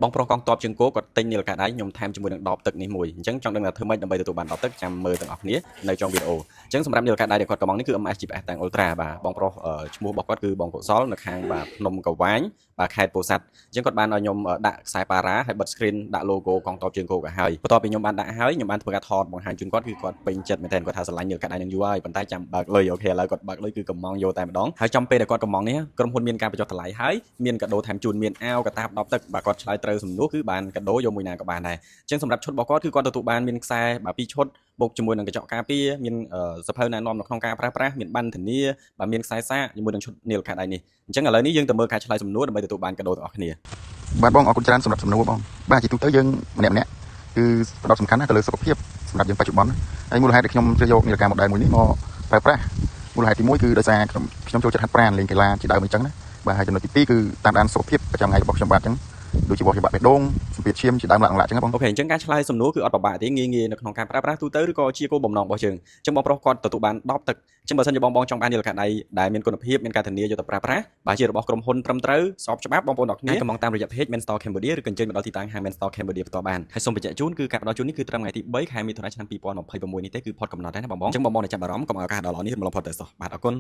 បងប្រុសកងទ័ពជើងគោគាត់ទិញនាឡិកាដៃខ្ញុំថែមជាមួយនឹងដបទឹកនេះមួយអញ្ចឹងចង់ដឹងថាធ្វើម៉េចដើម្បីទទួលបានដបទឹកចាំមើលទាំងអស់គ្នានៅtrong video អញ្ចឹងសម្រាប់នាឡិកាដៃដែលគាត់កំងនេះគឺ MS GPS តាំង Ultra បាទបងប្រុសឈ្មោះរបស់គាត់គឺបងកុសលនៅខាងបាទភ្នំកវាញបាទខេត្តពោធិ៍សាត់អញ្ចឹងគាត់បានឲ្យខ្ញុំដាក់ខ្សែប៉ារ៉ាហើយបិទ screen ដាក់ logo កងទ័ពជើងគោក៏ហើយបន្ទាប់ពីខ្ញុំបានដាក់ហើយខ្ញុំបានធ្វើការថតបង្ហាញជូនគាត់គឺគាត់ពេញចិត្តមែនទែនគាត់ថាស្រឡាញ់នាឡិកាដៃនឹងយូរហើយប៉ុន្តែចាំបើកលុយអូខេឥឡូវគាត់បើកលុយគឺកំងយកតែម្ដងហើយចំពេលដែលគាត់កំងនេះក្រុមហ៊ុនមានការបញ្ចុះតម្លៃហើយមានកាដូថែមជូនមានអាវកាតាបដបទឹកបាទគាត់ឆ្លើយត្រូវសំណួរគឺបានកាដូយកមួយណាក៏បានដែរអញ្ចឹងសម្រាប់ឈុតរបស់គាត់គឺគាត់ទទួលបានមានខ្សែបាទ2ឈុតបូកជាមួយនឹងកញ្ចក់ការពារមានសភៅណែនាំនៅក្នុងការប្រើប្រាស់មានប័ណ្ណធានាបាទមានខ្សែសាកជាមួយនឹងឈុតនាឡិកាដៃនេះអញ្ចឹងឥឡូវនេះយើងទៅមើលការឆ្លើយសំណួរដើម្បីទទួលបានកាដូទាំងអស់គ្នាបាទបងអរគុណច្រើនសម្រាប់សំណួរបងបាទជាទូទៅយើងម្នាក់គឺផ្ដោតសំខាន់ណាស់ទៅលើសុខភាពសម្រាប់យើងបច្ចុប្បន្នហើយមូលហេតុដែលខ្ញុំជ្រើសយកនាឡិកា model មួយនេះមកប្រើប្រាស់មូលហេតុទី1គឺដោយសារខ្ញុំចូលចិត្តហាត់ប្រាណលេងកីឡាជាដើមអញ្ចឹងណាបាទហើយចំណុចទី2គឺតាមដានសុខភាពប្រចាំថ្ងៃរបស់ខ្ញុំបាទអញ្ចឹងដូចជាបោះជាបាក់បេះដូងសម្ពាធឈាមជាដើមឡើងអញ្ចឹងបងអូខេអញ្ចឹងការឆ្លើយសំណួរគឺអត់ពិបាកទេងាយៗនៅក្នុងការប្រើប្រាស់ទូទៅឬក៏ជាគោលបំណងរបស់យើងអញ្ចឹងបងប្រុសគាត់ទទួលបាន10ទឹកអញ្ចឹងបើសិនជាបងចង់បាននាឡិកាដៃដែលមានគុណភាពមានការធានាយកទៅប្រើប្រាស់បាទជារបស់ក្រុមហ៊ុនត្រឹមត្រូវស្របច្បាប់បងប្អូនទាំងគ្នាកំងតាមរយៈ page Men Store Cambodia ឬក៏អញ្ជើញមកដល់ទីតាំងហាង Men Store Cambodia ផ្ទាល់បានហើយសូមបញ្ជាក់ជូនគឺការផ្ដល់ជូននេះគឺត្រឹមថ្ងៃទី3ខែមិថុនាឆ្នាំ2026នេះទេគឺផុតកំណត់ដែរណាបងអញ្ចឹងបងអ្នកចាប់អារម្មណ៍កុំឲ្យឱកាសដល់នេះរំលងផុតទៅសោះបាទអរគុណ